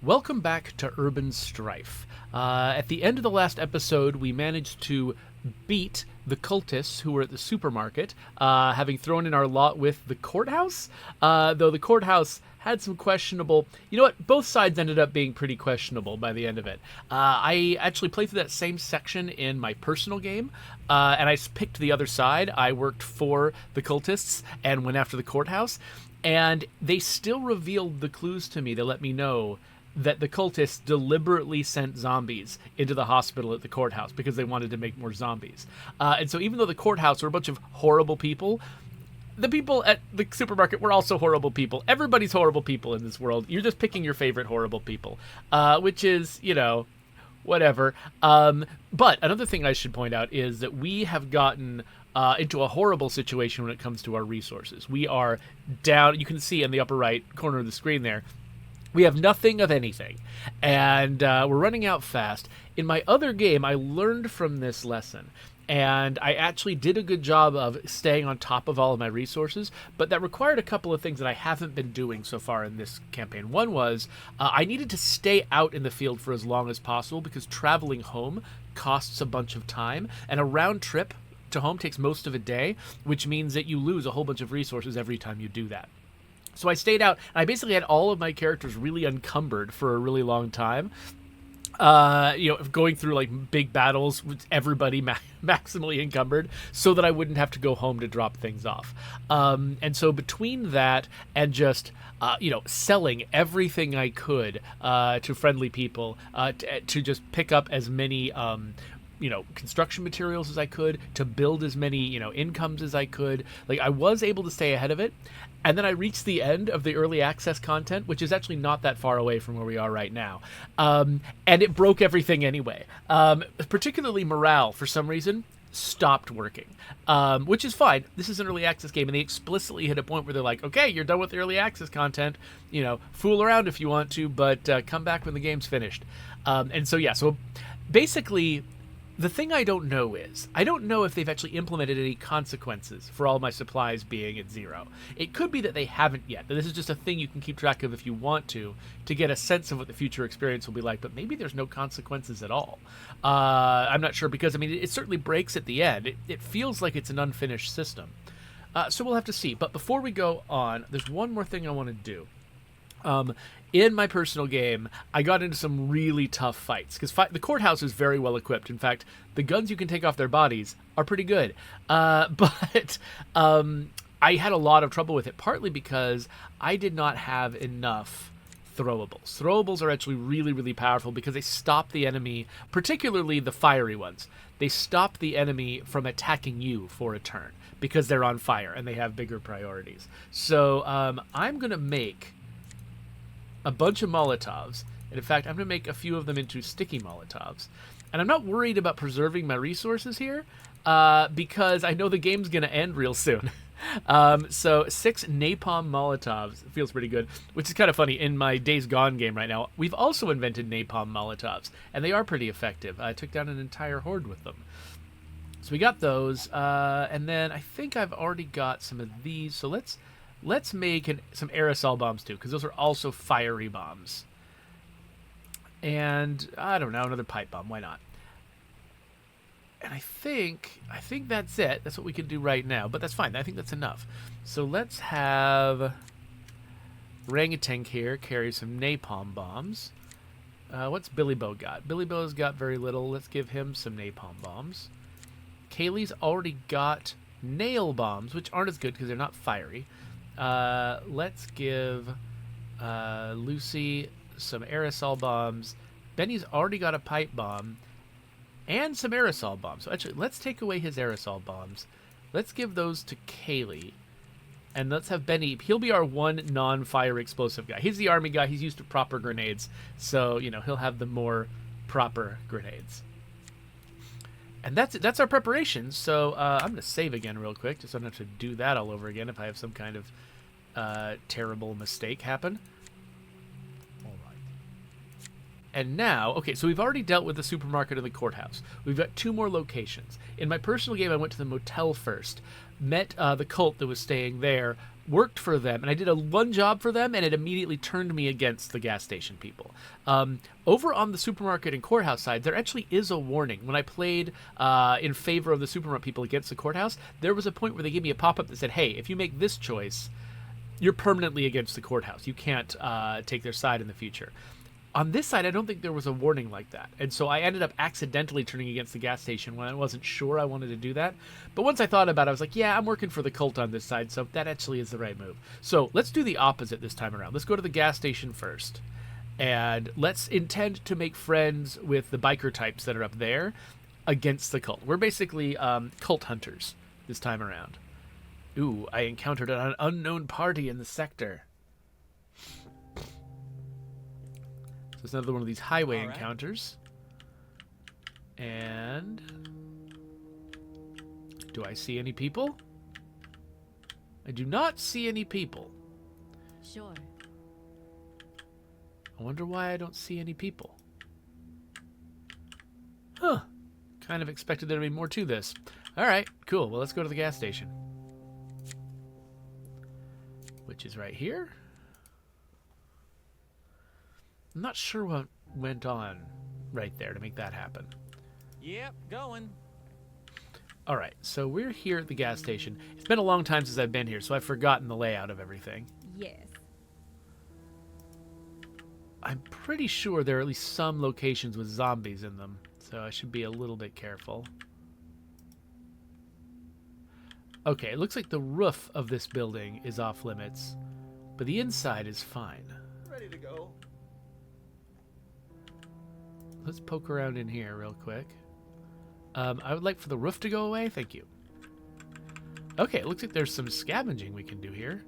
Welcome back to Urban Strife. At the end of the last episode, we managed to beat the cultists who were at the supermarket, having thrown in our lot with the courthouse. Though the courthouse had some questionable... You know what? Both sides ended up being pretty questionable by the end of it. I actually played through that same section in my personal game, and I picked the other side. I worked for the cultists and went after the courthouse, and they still revealed the clues to me to let me know that the cultists deliberately sent zombies into the hospital at the courthouse because they wanted to make more zombies. And so even though the courthouse were a bunch of horrible people, the people at the supermarket were also horrible people. Everybody's horrible people in this world. You're just picking your favorite horrible people, which is, whatever. But another thing I should point out is that we have gotten into a horrible situation when it comes to our resources. We are down, you can see in the upper right corner of the screen there, we have nothing of anything, and we're running out fast. In my other game, I learned from this lesson, and I actually did a good job of staying on top of all of my resources, but that required a couple of things that I haven't been doing so far in this campaign. One was I needed to stay out in the field for as long as possible because traveling home costs a bunch of time, and a round trip to home takes most of a day, which means that you lose a whole bunch of resources every time you do that. So I stayed out, and I basically had all of my characters really encumbered for a really long time. Going through like big battles with everybody maximally encumbered so that I wouldn't have to go home to drop things off. And so between that and just, selling everything I could to friendly people to just pick up as many construction materials as I could, to build as many, incomes as I could. Like, I was able to stay ahead of it. And then I reached the end of the early access content, which is actually not that far away from where we are right now. And it broke everything anyway. Particularly morale, for some reason, stopped working, which is fine. This is an early access game, and they explicitly hit a point where they're like, okay, you're done with the early access content. Fool around if you want to, but come back when the game's finished. So basically... The thing I don't know is, I don't know if they've actually implemented any consequences for all my supplies being at 0. It could be that they haven't yet, that this is just a thing you can keep track of if you want to get a sense of what the future experience will be like, but maybe there's no consequences at all. I'm not sure, because, it certainly breaks at the end. It feels like it's an unfinished system. So we'll have to see. But before we go on, there's one more thing I want to do. In my personal game, I got into some really tough fights because the courthouse is very well equipped. In fact, the guns you can take off their bodies are pretty good. But I had a lot of trouble with it, partly because I did not have enough throwables. Throwables are actually really, really powerful because they stop the enemy, particularly the fiery ones. They stop the enemy from attacking you for a turn because they're on fire and they have bigger priorities. So I'm going to make a bunch of Molotovs, and in fact, I'm going to make a few of them into sticky Molotovs. And I'm not worried about preserving my resources here, because I know the game's going to end real soon. So 6 napalm Molotovs feels pretty good, which is kind of funny. In my Days Gone game right now, we've also invented napalm Molotovs, and they are pretty effective. I took down an entire horde with them. So we got those, and then I think I've already got some of these, so let's make some aerosol bombs too, because those are also fiery bombs. And I don't know, another pipe bomb. Why not? And I think that's it. That's what we can do right now. But that's fine. I think that's enough. So let's have Orangutan here carry some napalm bombs. What's Billy Bo got? Billy Bo's got very little. Let's give him some napalm bombs. Kaylee's already got nail bombs, which aren't as good because they're not fiery. Let's give Lucy some aerosol bombs. Benny's already got a pipe bomb and some aerosol bombs. So actually, let's take away his aerosol bombs. Let's give those to Kaylee. And let's have Benny. He'll be our one non-fire explosive guy. He's the army guy. He's used to proper grenades. So, he'll have the more proper grenades. And that's our preparation. So I'm going to save again real quick, just so I don't have to do that all over again if I have some kind of terrible mistake happen. All right. And now, okay, so we've already dealt with the supermarket and the courthouse. We've got 2 more locations. In my personal game, I went to the motel first, met the cult that was staying there, worked for them, and I did a 1 job for them, and it immediately turned me against the gas station people. Over on the supermarket and courthouse side, there actually is a warning. When I played in favor of the supermarket people against the courthouse, there was a point where they gave me a pop-up that said, hey, if you make this choice, you're permanently against the courthouse. You can't take their side in the future. On this side, I don't think there was a warning like that. And so I ended up accidentally turning against the gas station when I wasn't sure I wanted to do that. But once I thought about it, I was like, yeah, I'm working for the cult on this side, so that actually is the right move. So let's do the opposite this time around. Let's go to the gas station first. And let's intend to make friends with the biker types that are up there against the cult. We're basically cult hunters this time around. Ooh, I encountered an unknown party in the sector. So it's another one of these highway encounters. And do I see any people? I do not see any people. Sure. I wonder why I don't see any people. Huh. Kind of expected there to be more to this. Alright, cool. Well, let's go to the gas station. Which is right here. I'm not sure what went on right there to make that happen. Yep, going. All right, so we're here at the gas station. It's been a long time since I've been here, so I've forgotten the layout of everything. Yes. I'm pretty sure there are at least some locations with zombies in them, so I should be a little bit careful. Okay, it looks like the roof of this building is off limits, but the inside is fine. Ready to go. Let's poke around in here real quick. I would like for the roof to go away. Thank you. Okay, it looks like there's some scavenging we can do here.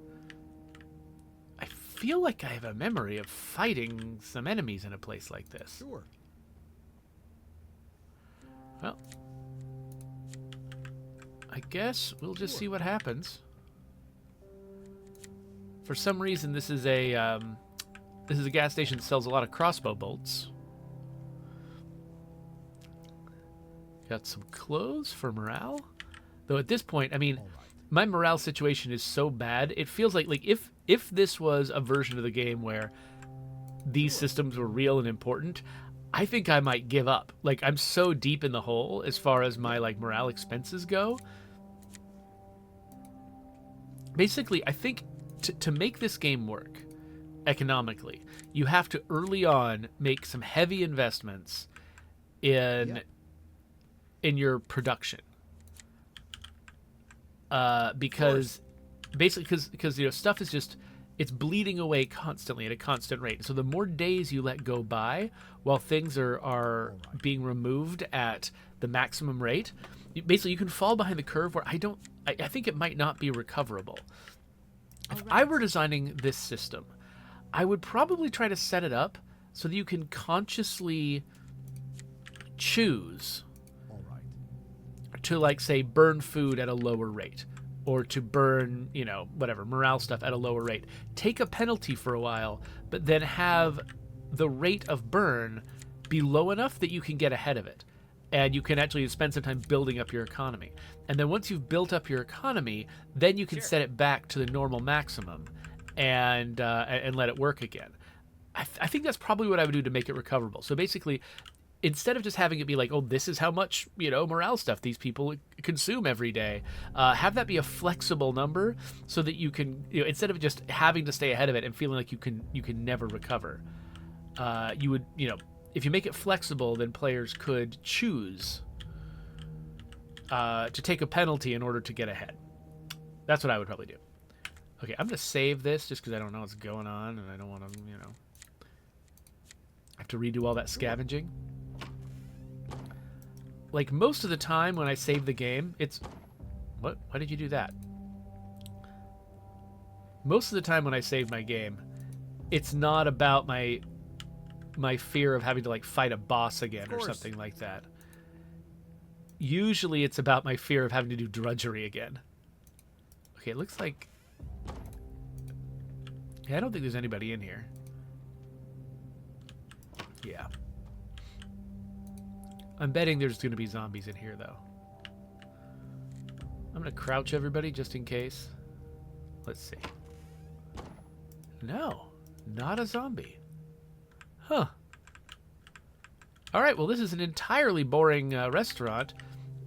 I feel like I have a memory of fighting some enemies in a place like this. Sure. Well, I guess we'll just see what happens. For some reason, this is a gas station that sells a lot of crossbow bolts. Got some clothes for morale. Though at this point, I mean, my morale situation is so bad, it feels like if this was a version of the game where these systems were real and important, I think I might give up. Like, I'm so deep in the hole as far as my morale expenses go. Basically, I think to make this game work economically, you have to early on make some heavy investments in your production, because basically because stuff is just, it's bleeding away constantly at a constant rate. So the more days you let go by while things are being removed at the maximum rate, basically you can fall behind the curve where I think it might not be recoverable. If I were designing this system, I would probably try to set it up so that you can consciously choose to, say, burn food at a lower rate, or to burn, whatever, morale stuff at a lower rate. Take a penalty for a while, but then have the rate of burn be low enough that you can get ahead of it. And you can actually spend some time building up your economy. And then once you've built up your economy, then you can set it back to the normal maximum and let it work again. I think that's probably what I would do to make it recoverable. So basically, instead of just having it be like, oh, this is how much, morale stuff these people consume every day, have that be a flexible number so that you can, instead of just having to stay ahead of it and feeling like you can never recover, you would, if you make it flexible, then players could choose to take a penalty in order to get ahead. That's what I would probably do. Okay, I'm going to save this just because I don't know what's going on and I don't want to, have to redo all that scavenging. Like, most of the time when I save the game, it's... What? Why did you do that? Most of the time when I save my game, it's not about my fear of having to, fight a boss again or something like that. Usually it's about my fear of having to do drudgery again. Okay, it looks like... Yeah, I don't think there's anybody in here. Yeah. I'm betting there's going to be zombies in here, though. I'm going to crouch everybody just in case. Let's see. No, not a zombie. Huh. All right, well, this is an entirely boring restaurant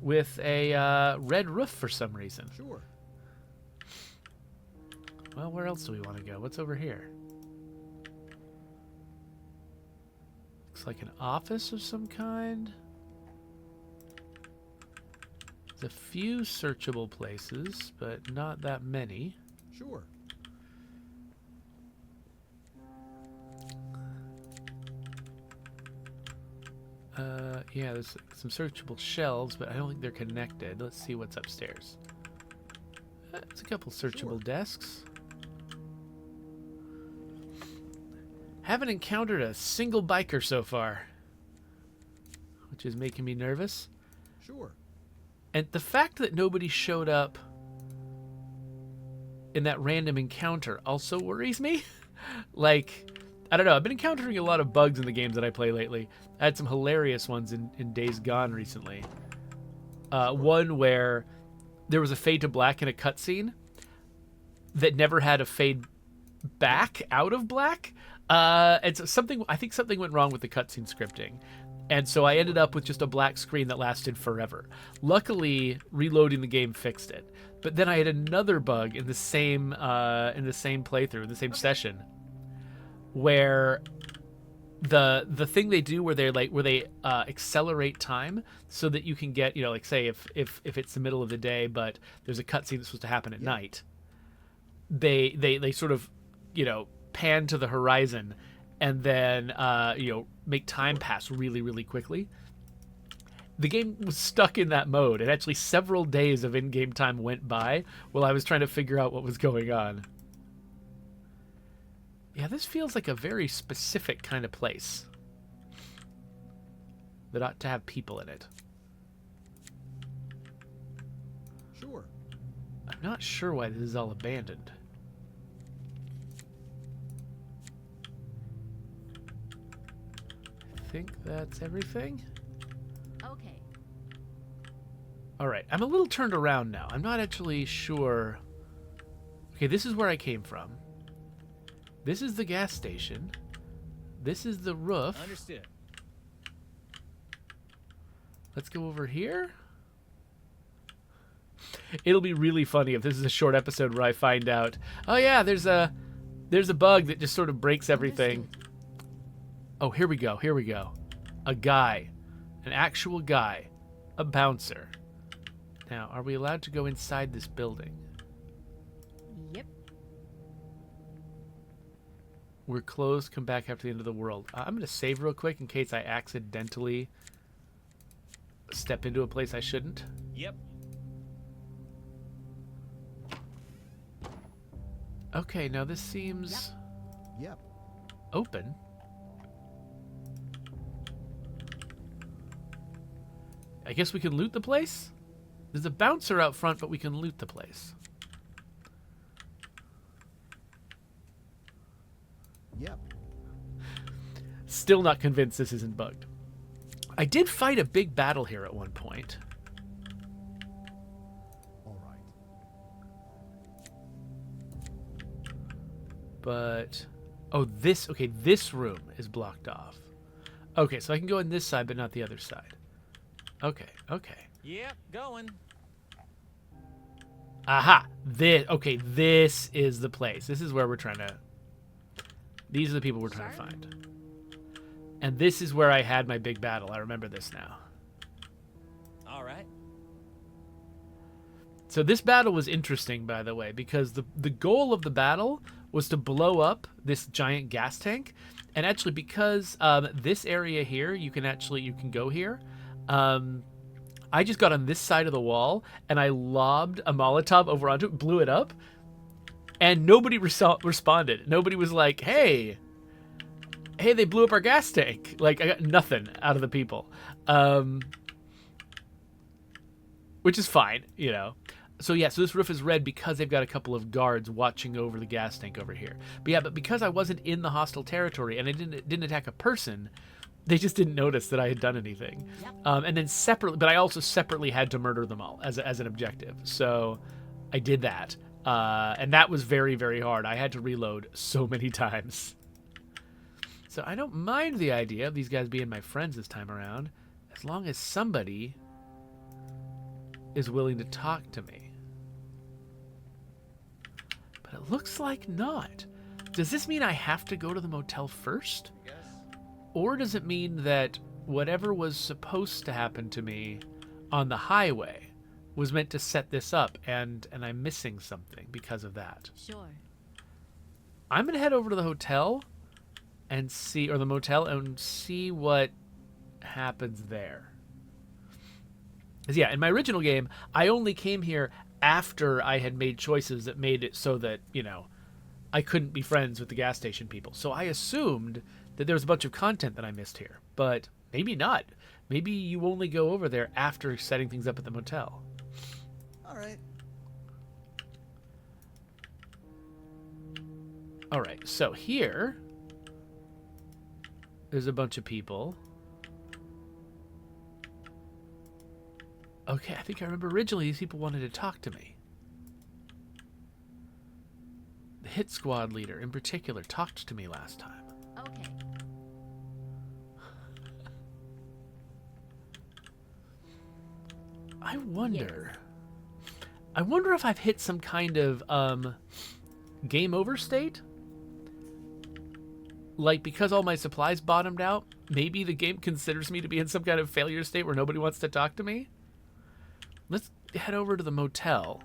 with a red roof for some reason. Sure. Well, where else do we want to go? What's over here? Looks like an office of some kind. There's a few searchable places, but not that many. Sure. Yeah, there's some searchable shelves, but I don't think they're connected. Let's see what's upstairs. There's a couple searchable desks. Haven't encountered a single biker so far, which is making me nervous. Sure. And the fact that nobody showed up in that random encounter also worries me. Like, I don't know. I've been encountering a lot of bugs in the games that I play lately. I had some hilarious ones in Days Gone recently. One where there was a fade to black in a cutscene that never had a fade back out of black. And so I think something went wrong with the cutscene scripting. And so I ended up with just a black screen that lasted forever. Luckily, reloading the game fixed it. But then I had another bug in the same playthrough, in the same session, where the thing they do where they accelerate time so that you can get, like say if it's the middle of the day but there's a cutscene that's supposed to happen at night, they sort of pan to the horizon and then make time pass really, really quickly. The game was stuck in that mode, and actually several days of in-game time went by while I was trying to figure out what was going on. Yeah, this feels like a very specific kind of place that ought to have people in it. Sure. I'm not sure why this is all abandoned. I think that's everything. Okay. All right, I'm a little turned around now. I'm not actually sure. Okay, this is where I came from. This is the gas station. This is the roof. Understood. Let's go over here. It'll be really funny if this is a short episode where I find out, oh yeah, there's a bug that just sort of breaks everything. Oh, here we go. Here we go. A guy. An actual guy. A bouncer. Now, are we allowed to go inside this building? Yep. We're closed. Come back after the end of the world. I'm going to save real quick in case I accidentally step into a place I shouldn't. Yep. Okay, now this seems Yep. open. I guess we can loot the place? There's a bouncer out front, but we can loot the place. Yep. Still not convinced this isn't bugged. I did fight a big battle here at one point. All right. But, oh, this room is blocked off. Okay, so I can go in this side, but not the other side. Okay. Yep, going. Aha! This is the place. This is where we're trying to... These are the people we're trying to find. And this is where I had my big battle. I remember this now. All right. So this battle was interesting, by the way, because the goal of the battle was to blow up this giant gas tank. And actually, because this area here, you can go here. I just got on this side of the wall, and I lobbed a Molotov over onto it, blew it up, and nobody responded. Nobody was like, hey, they blew up our gas tank. Like, I got nothing out of the people. Which is fine, So this roof is red because they've got a couple of guards watching over the gas tank over here. But because I wasn't in the hostile territory and I didn't attack a person, They just didn't notice that I had done anything. Yep. And then separately, but I also separately had to murder them all as an objective. So I did that. And that was very, very hard. I had to reload so many times. So I don't mind the idea of these guys being my friends this time around, as long as somebody is willing to talk to me. But it looks like not. Does this mean I have to go to the motel first? Or does it mean that whatever was supposed to happen to me on the highway was meant to set this up, and I'm missing something because of that? Sure. I'm going to head over to the hotel and see, or the motel, and see what happens there. 'Cause yeah, in my original game, I only came here after I had made choices that made it so that, you know, I couldn't be friends with the gas station people. So I assumed that there was a bunch of content that I missed here, but maybe not. Maybe you only go over there after setting things up at the motel. All right. All right, so here there's a bunch of people. Okay, I think I remember originally these people wanted to talk to me. The hit squad leader in particular talked to me last time. Okay. I wonder if I've hit some kind of game over state. Like, because all my supplies bottomed out, maybe the game considers me to be in some kind of failure state where nobody wants to talk to me. Let's head over to the motel,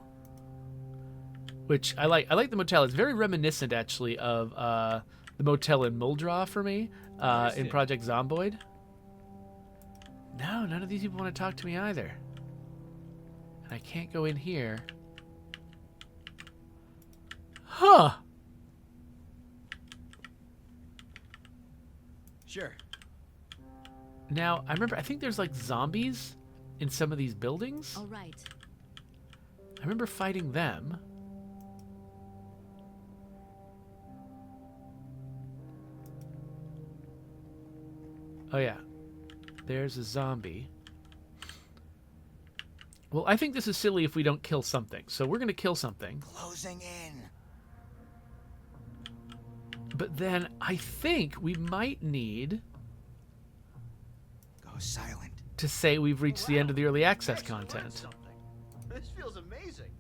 which I like. I like the motel. It's very reminiscent, actually, of the motel in Muldraw for me in Project Zomboid. No, none of these people want to talk to me either. And I can't go in here. Huh. Sure. Now, I think there's like zombies in some of these buildings. All right. I remember fighting them. Oh yeah. There's a zombie. Well, I think this is silly if we don't kill something. So we're going to kill something. Closing in. But then I think we might need Go silent. to say we've reached the end of the early access content. This feels amazing.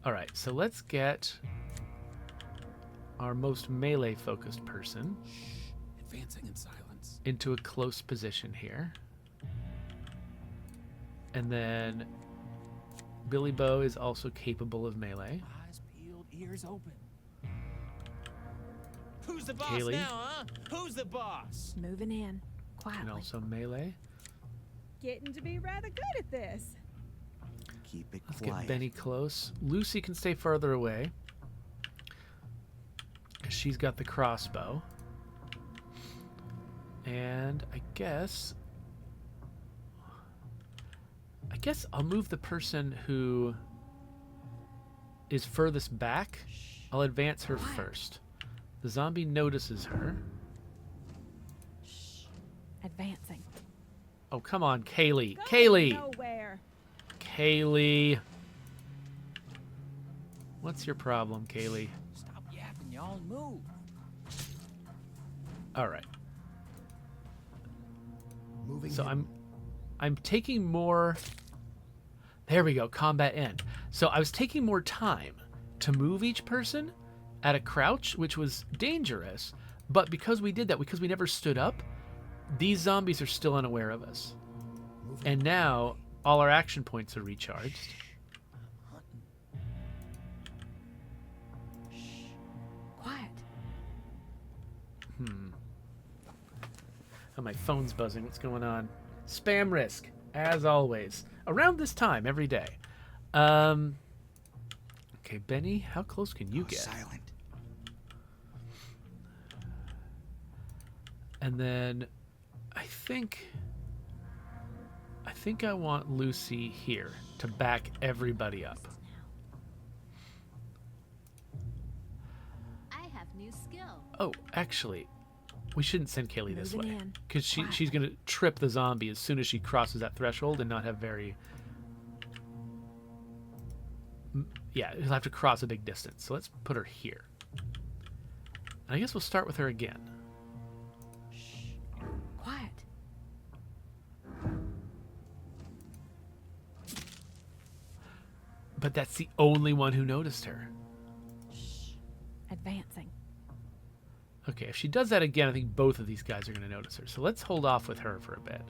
All right, so let's get our most melee-focused person Advancing in silence. into a close position here. And then Billy Bo is also capable of melee. Eyes peeled, ears open. Who's the boss Kaylee? now, huh? Who's the boss? Moving in And quietly. also melee. Getting to be rather good at this. Keep it Let's quiet. get Benny close. Lucy can stay farther away, 'cause she's got the crossbow. And I guess I'll move the person who is furthest back. I'll advance her first. The zombie notices her. Advancing. Oh, come on, Kaylee. Going Kaylee! Nowhere. Kaylee. What's your problem, Kaylee? Stop yapping, y'all, and move. All right. Moving So in. I'm taking more. There we go, combat end. So I was taking more time to move each person at a crouch, which was dangerous, but because we did that, because we never stood up, these zombies are still unaware of us. And now all our action points are recharged. Quiet. Oh, my phone's buzzing. What's going on? Spam risk, as always. Around this time, every day. Okay, Benny, how close can you Go get? silent. And then I think I want Lucy here to back everybody up. I have new skill. Oh, actually, We shouldn't send Kaylee this Moving way in. because Quiet. she's gonna trip the zombie as soon as she crosses that threshold and not have very. Yeah, he'll have to cross a big distance. So let's put her here. And I guess we'll start with her again. Quiet. But that's the only one who noticed her. Advancing. Okay, if she does that again, I think both of these guys are going to notice her. So let's hold off with her for a bit.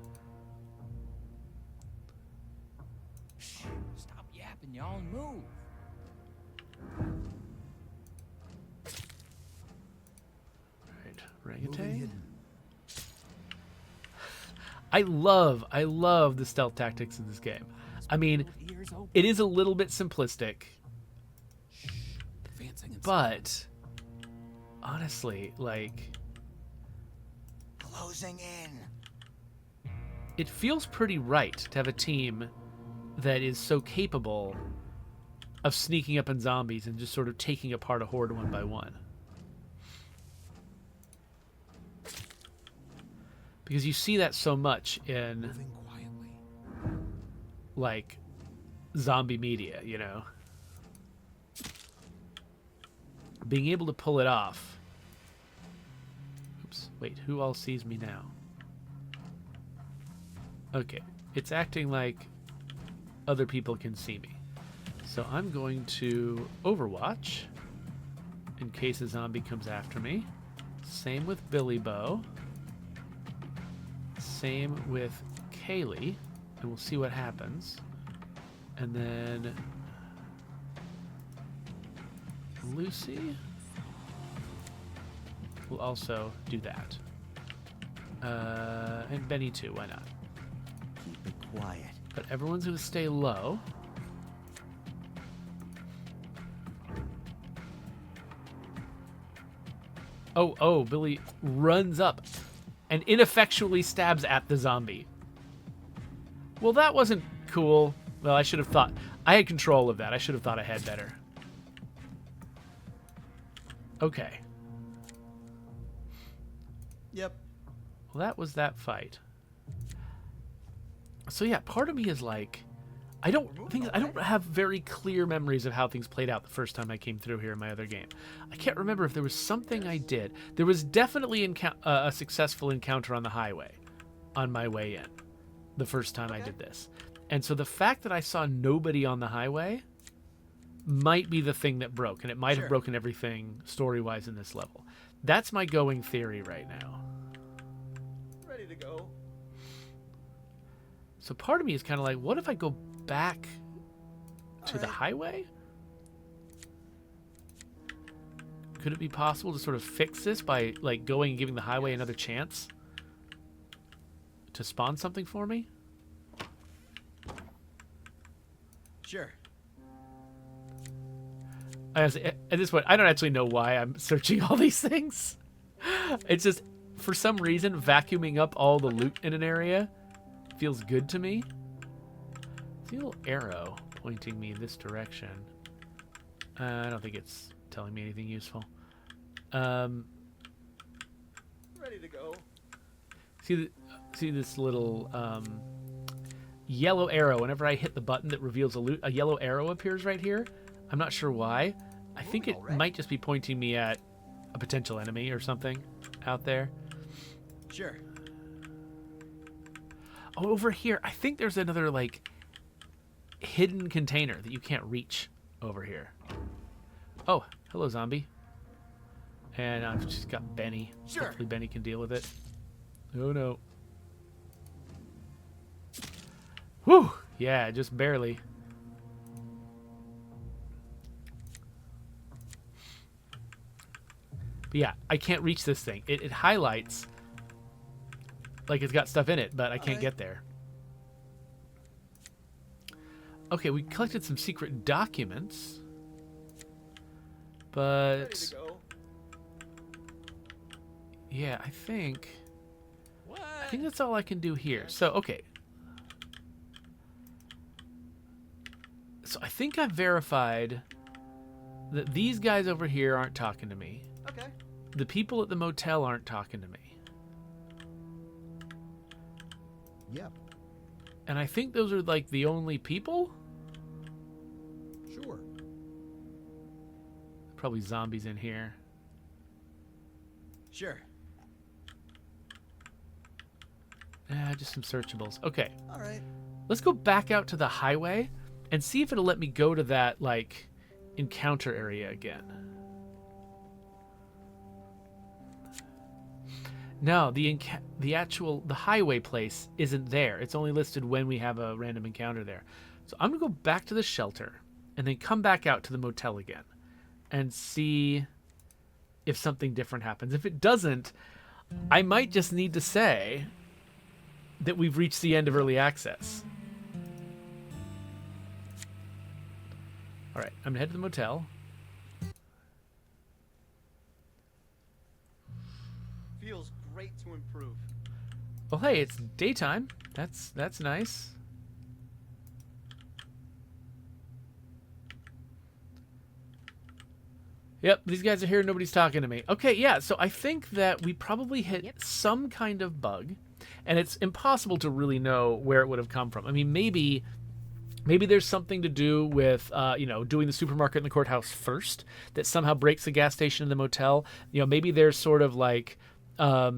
Stop yapping, y'all, and move. Right, Moving orangutan. hidden. I love the stealth tactics in this game. I mean, Ears open. it is a little bit simplistic, Advancing in but honestly, like, Closing in. it feels pretty right to have a team that is so capable of sneaking up on zombies and just sort of taking apart a horde one by one. Because you see that so much in, moving quietly. like, zombie media, you know? Being able to pull it off. Oops, wait, who all sees me now? Okay, it's acting like other people can see me. So I'm going to Overwatch in case a zombie comes after me. Same with Billy Bow. Same with Kaylee. And we'll see what happens. And then Lucy will also do that. And Benny too, why not? Keep it quiet. But everyone's going to stay low. Oh, Billy runs up and ineffectually stabs at the zombie. Well, that wasn't cool. Well, I should have thought. I had control of that. I should have thought ahead better. Okay. Yep. Well, that was that fight. So yeah, part of me is like, I don't have very clear memories of how things played out the first time I came through here in my other game. I can't remember if there was something I did. There was definitely a successful encounter on the highway on my way in the first time I did this. And so the fact that I saw nobody on the highway might be the thing that broke, and it might have broken everything story-wise in this level. That's my going theory right now. Ready to go. So part of me is kind of like, what if I go back to the highway? Could it be possible to sort of fix this by like going and giving the highway another chance to spawn something for me? Sure. At this point, I don't actually know why I'm searching all these things. It's just, for some reason, vacuuming up all the loot in an area feels good to me. See a little arrow pointing me this direction. I don't think it's telling me anything useful. Ready to go. See this little yellow arrow. Whenever I hit the button that reveals a loot, a yellow arrow appears right here. I'm not sure why. I think it might just be pointing me at a potential enemy or something out there. Sure. Oh, over here, I think there's another, like, hidden container that you can't reach over here. Oh, hello, zombie. And I've just got Benny. Sure. Hopefully Benny can deal with it. Oh, no. Whew! Yeah, just barely. But yeah, I can't reach this thing. It highlights like it's got stuff in it, but I can't get there. Okay, we collected some secret documents. Ready But to go. yeah, I think What? that's all I can do here. So, okay. So I think I've verified that these guys over here aren't talking to me. Okay. The people at the motel aren't talking to me. Yep. And I think those are like the only people? Sure. Probably zombies in here. Sure. Just some searchables. Okay. All right. Let's go back out to the highway and see if it'll let me go to that, like, encounter area again. No, the highway place isn't there. It's only listed when we have a random encounter there. So I'm going to go back to the shelter and then come back out to the motel again and see if something different happens. If it doesn't, I might just need to say that we've reached the end of early access. All right, I'm gonna head to the motel. Feels great to improve. Well, hey, it's daytime. That's nice. Yep, these guys are here. Nobody's talking to me. Okay, yeah, so I think that we probably hit some kind of bug, and it's impossible to really know where it would have come from. I mean, maybe there's something to do with, doing the supermarket and the courthouse first that somehow breaks the gas station and the motel. You know, maybe there's sort of like a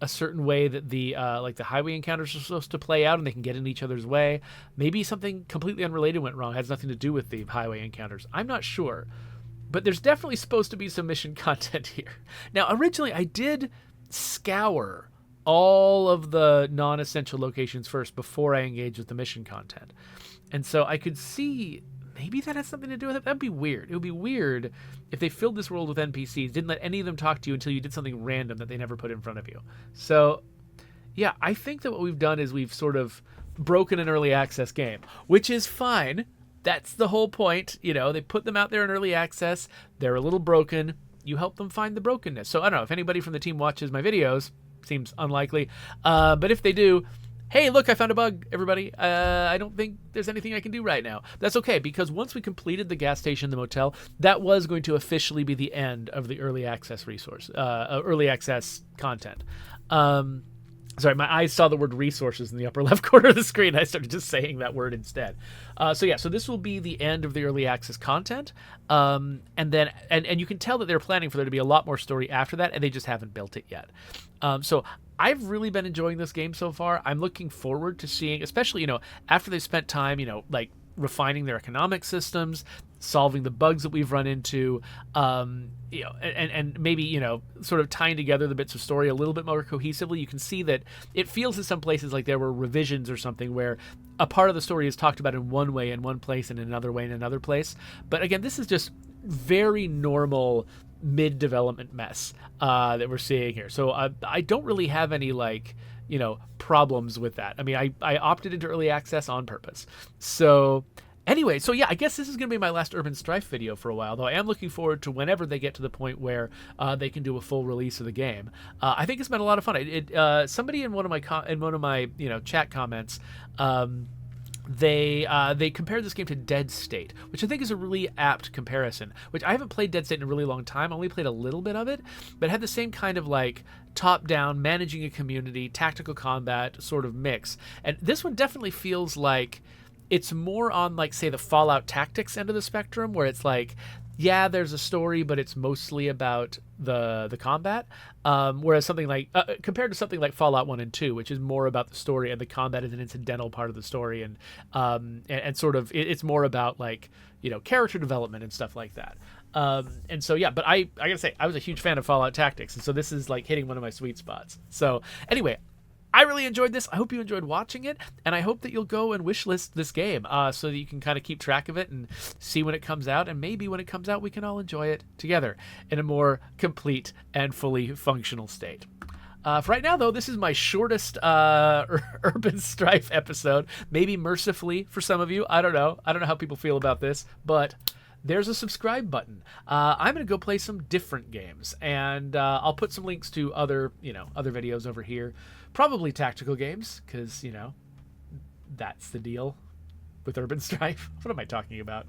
certain way that the highway encounters are supposed to play out and they can get in each other's way. Maybe something completely unrelated went wrong, has nothing to do with the highway encounters. I'm not sure. But there's definitely supposed to be some mission content here. Now, originally, I did scour all of the non-essential locations first before I engaged with the mission content. And so I could see maybe that has something to do with it. That'd be weird. It would be weird if they filled this world with NPCs, didn't let any of them talk to you until you did something random that they never put in front of you. So, yeah, I think that what we've done is we've sort of broken an early access game, which is fine. That's the whole point. You know, they put them out there in early access. They're a little broken. You help them find the brokenness. So I don't know if anybody from the team watches my videos. Seems unlikely. But if they do, hey, look, I found a bug, everybody. I don't think there's anything I can do right now. That's okay, because once we completed the gas station, the motel, that was going to officially be the end of the early access early access content. Sorry, my eyes saw the word resources in the upper left corner of the screen. I started just saying that word instead. So this will be the end of the early access content. And you can tell that they're planning for there to be a lot more story after that, and they just haven't built it yet. So I've really been enjoying this game so far. I'm looking forward to seeing, especially, after they've spent time, like refining their economic systems, solving the bugs that we've run into, and maybe, sort of tying together the bits of story a little bit more cohesively. You can see that it feels in some places like there were revisions or something where a part of the story is talked about in one way in one place and in another way in another place. But again, this is just very normal mid-development mess that we're seeing here. So I don't really have any problems with that. I mean, I opted into early access on purpose. So anyway, I guess this is going to be my last Urban Strife video for a while, though I am looking forward to whenever they get to the point where they can do a full release of the game. I think it's been a lot of fun. Somebody in one of my chat comments, they compared this game to Dead State, which I think is a really apt comparison, which I haven't played Dead State in a really long time. I only played a little bit of it, but it had the same kind of top-down, managing a community, tactical combat sort of mix. And this one definitely feels like it's more on, say, the Fallout Tactics end of the spectrum, where it's there's a story, but it's mostly about the combat. Whereas something compared to something like Fallout 1 and 2, which is more about the story and the combat is an incidental part of the story, and sort of it's more about character development and stuff like that. But I gotta say, I was a huge fan of Fallout Tactics, and so this is hitting one of my sweet spots. So anyway, I really enjoyed this. I hope you enjoyed watching it, and I hope that you'll go and wishlist this game so that you can kind of keep track of it and see when it comes out, and maybe when it comes out we can all enjoy it together in a more complete and fully functional state. For right now, though, this is my shortest Urban Strife episode, maybe mercifully for some of you. I don't know how people feel about this, but there's a subscribe button. I'm going to go play some different games, and I'll put some links to other videos over here. Probably tactical games, because, that's the deal with Urban Strife. What am I talking about?